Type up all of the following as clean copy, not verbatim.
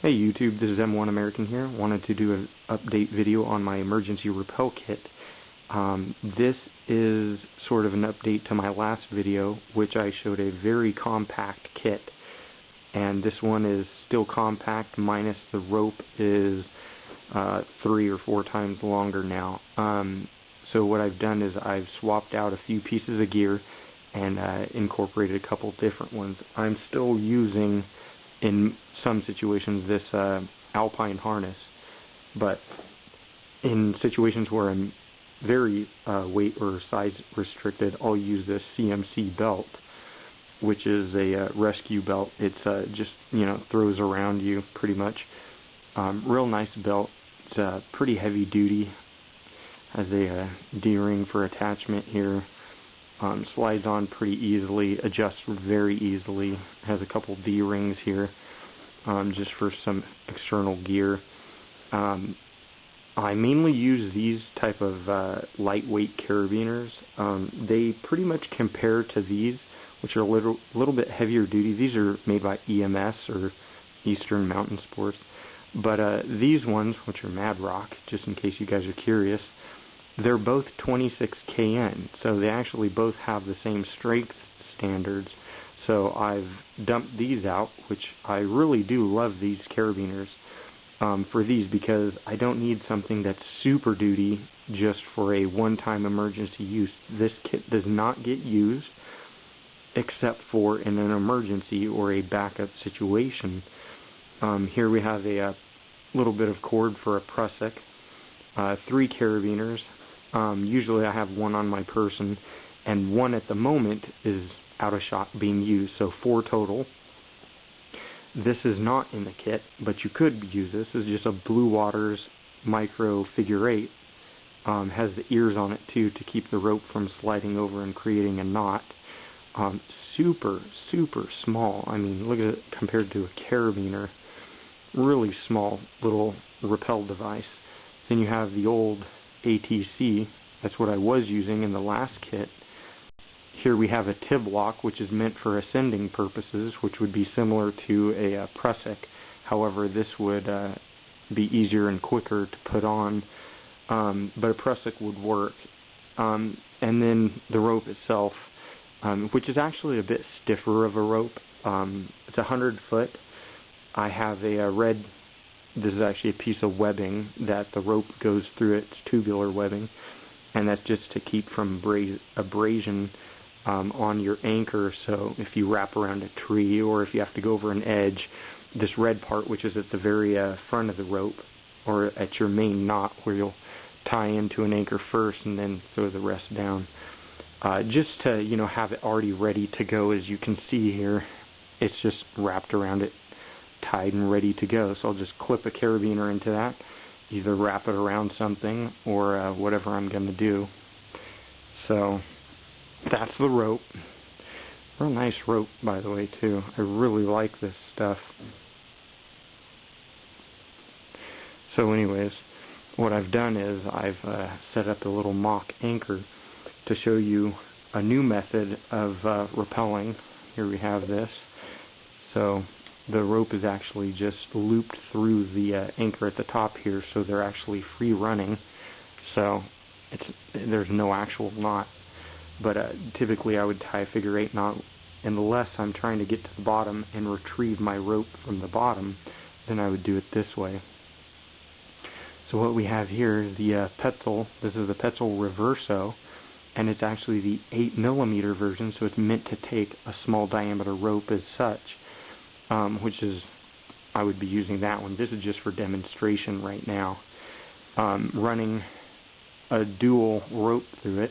Hey YouTube, this is M1 American here. Wanted to do an update video on my emergency rappel kit. This is sort of an update to my last video, which I showed a very compact kit. And this one is still compact, minus the rope is 3 or 4 times longer now. So what I've done is I've swapped out a few pieces of gear and incorporated a couple different ones. I'm still using, in some situations, this alpine harness, but in situations where I'm very weight or size restricted, I'll use this CMC belt, which is a rescue belt. It's just, throws around you pretty much. Real nice belt. It's pretty heavy duty. Has a D-ring for attachment here. Slides on pretty easily, adjusts very easily. Has a couple D-rings here. Just for some external gear. I mainly use these type of lightweight carabiners. They pretty much compare to these, which are a little bit heavier duty. These are made by EMS, or Eastern Mountain Sports. But these ones, which are Mad Rock, just in case you guys are curious, they're both 26 KN, so they actually both have the same strength standards. So I've dumped these out, which I really do love these carabiners for these, because I don't need something that's super duty just for a one-time emergency use. This kit does not get used except for in an emergency or a backup situation. Here we have a little bit of cord for a prusik, 3 carabiners. Usually I have one on my person, and one at the moment is out of shot being used, so 4 total. This is not in the kit, but you could use this. This is just a Blue Water's micro figure 8. Has the ears on it too to keep the rope from sliding over and creating a knot. Super small. I mean, look at it compared to a carabiner. Really small little rappel device. Then you have the old ATC. That's what I was using in the last kit. Here we have a tib lock, which is meant for ascending purposes, which would be similar to a prusik. However, this would be easier and quicker to put on, but a prusik would work. And then the rope itself, which is actually a bit stiffer of a rope. It's 100 foot. I have a red, this is actually a piece of webbing that the rope goes through. It's tubular webbing, and that's just to keep from abrasion on your anchor. So if you wrap around a tree, or if you have to go over an edge, this red part, which is at the very front of the rope, or at your main knot, where you'll tie into an anchor first and then throw the rest down, just to have it already ready to go. As you can see here, it's just wrapped around it, tied and ready to go. So I'll just clip a carabiner into that, either wrap it around something or whatever I'm going to do. So that's the rope. Real nice rope, by the way, too. I really like this stuff. So anyways, what I've done is I've set up a little mock anchor to show you a new method of rappelling. Here we have this. So the rope is actually just looped through the anchor at the top here, so they're actually free running. So there's no actual knot. But typically I would tie a figure 8 knot, unless I'm trying to get to the bottom and retrieve my rope from the bottom, then I would do it this way. So what we have here is the Petzl. This is the Petzl Reverso, and it's actually the 8mm version, so it's meant to take a small diameter rope as such, which is, I would be using that one. This is just for demonstration right now. Running a dual rope through it,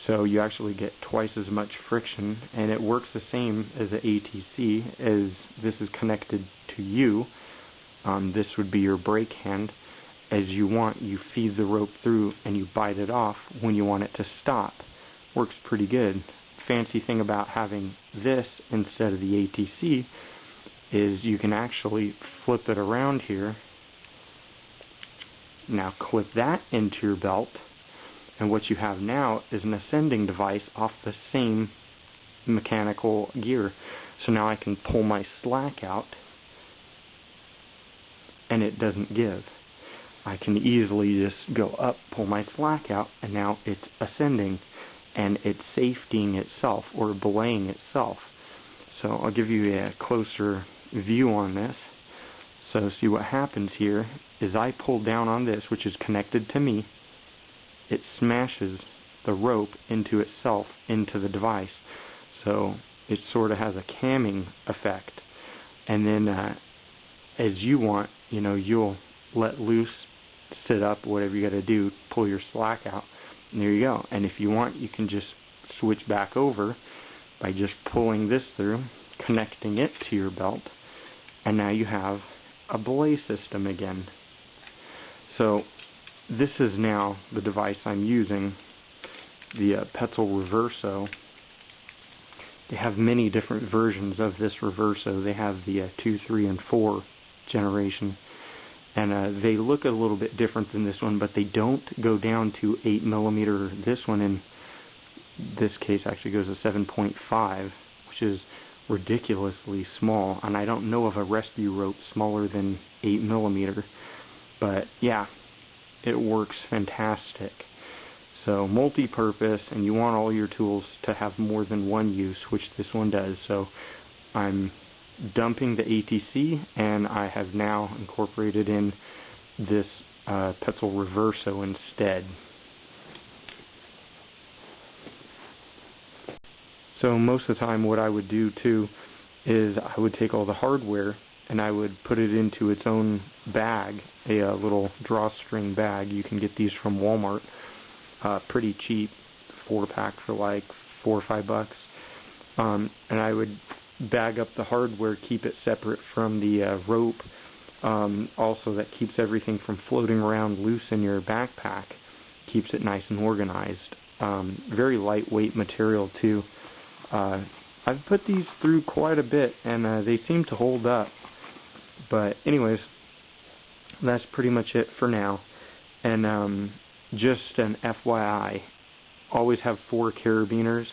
so you actually get twice as much friction, and it works the same as the ATC, as this is connected to you. This would be your brake hand. As you want, you feed the rope through and you bite it off when you want it to stop. Works pretty good. Fancy thing about having this instead of the ATC is you can actually flip it around here. Now clip that into your belt, and what you have now is an ascending device off the same mechanical gear. So now I can pull my slack out and it doesn't give. I can easily just go up, pull my slack out, and now it's ascending, and it's safetying itself or belaying itself. So I'll give you a closer view on this. So see what happens here is I pull down on this, which is connected to me. It smashes the rope into itself, into the device. So it sort of has a camming effect. And then as you want, you'll let loose, sit up, whatever you got to do, pull your slack out, and there you go. And if you want, you can just switch back over by just pulling this through, connecting it to your belt, and now you have a belay system again. So this is now the device I'm using, the Petzl Reverso. They have many different versions of this Reverso. They have the 2, 3, and 4 generation, and they look a little bit different than this one, but they don't go down to 8 millimeter. This one, in this case, actually goes to 7.5, which is ridiculously small, and I don't know of a rescue rope smaller than 8 millimeter, but yeah, it works fantastic. So multi-purpose, and you want all your tools to have more than one use, which this one does. So I'm dumping the ATC, and I have now incorporated in this Petzl Reverso instead. So most of the time what I would do too is I would take all the hardware and I would put it into its own bag, a little drawstring bag. You can get these from Walmart, pretty cheap, 4-pack for like $4 or $5. And I would bag up the hardware, keep it separate from the rope. Also, that keeps everything from floating around loose in your backpack, keeps it nice and organized. Very lightweight material too. I've put these through quite a bit, and they seem to hold up. But anyways, that's pretty much it for now. And just an FYI, always have 4 carabiners.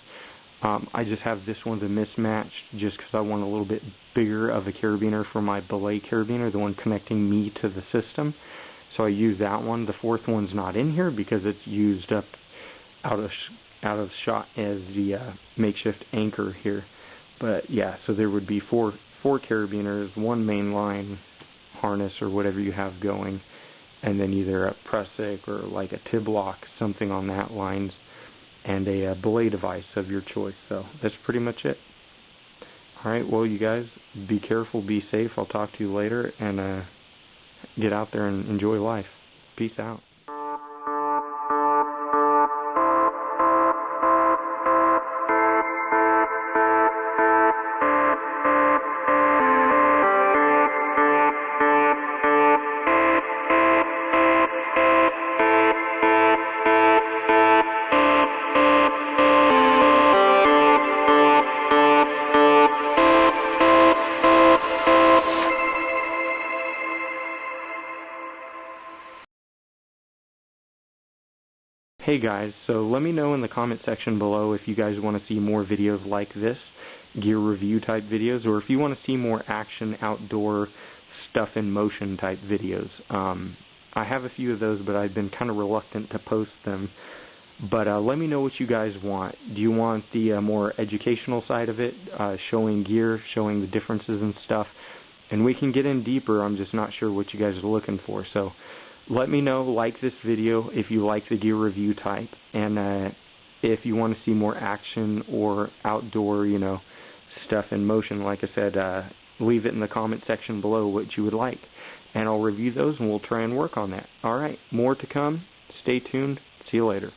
I just have this one's a mismatch just because I want a little bit bigger of a carabiner for my belay carabiner, the one connecting me to the system. So I use that one. The 4th one's not in here because it's used up out of shot as the makeshift anchor here. But yeah, so there would be 4 carabiners, 1 main line harness or whatever you have going, and then either a pressic or like a tib lock, something on that lines, and a belay device of your choice. So that's pretty much it. Alright, well you guys, be careful, be safe. I'll talk to you later, and get out there and enjoy life. Peace out. Hey guys, so let me know in the comment section below if you guys want to see more videos like this, gear review type videos, or if you want to see more action, outdoor, stuff in motion type videos. I have a few of those, but I've been kind of reluctant to post them. But let me know what you guys want. Do you want the more educational side of it, showing gear, showing the differences and stuff? And we can get in deeper. I'm just not sure what you guys are looking for. So let me know, like this video if you like the gear review type, and if you want to see more action or outdoor, stuff in motion, like I said, leave it in the comment section below what you would like, and I'll review those and we'll try and work on that. Alright, more to come. Stay tuned. See you later.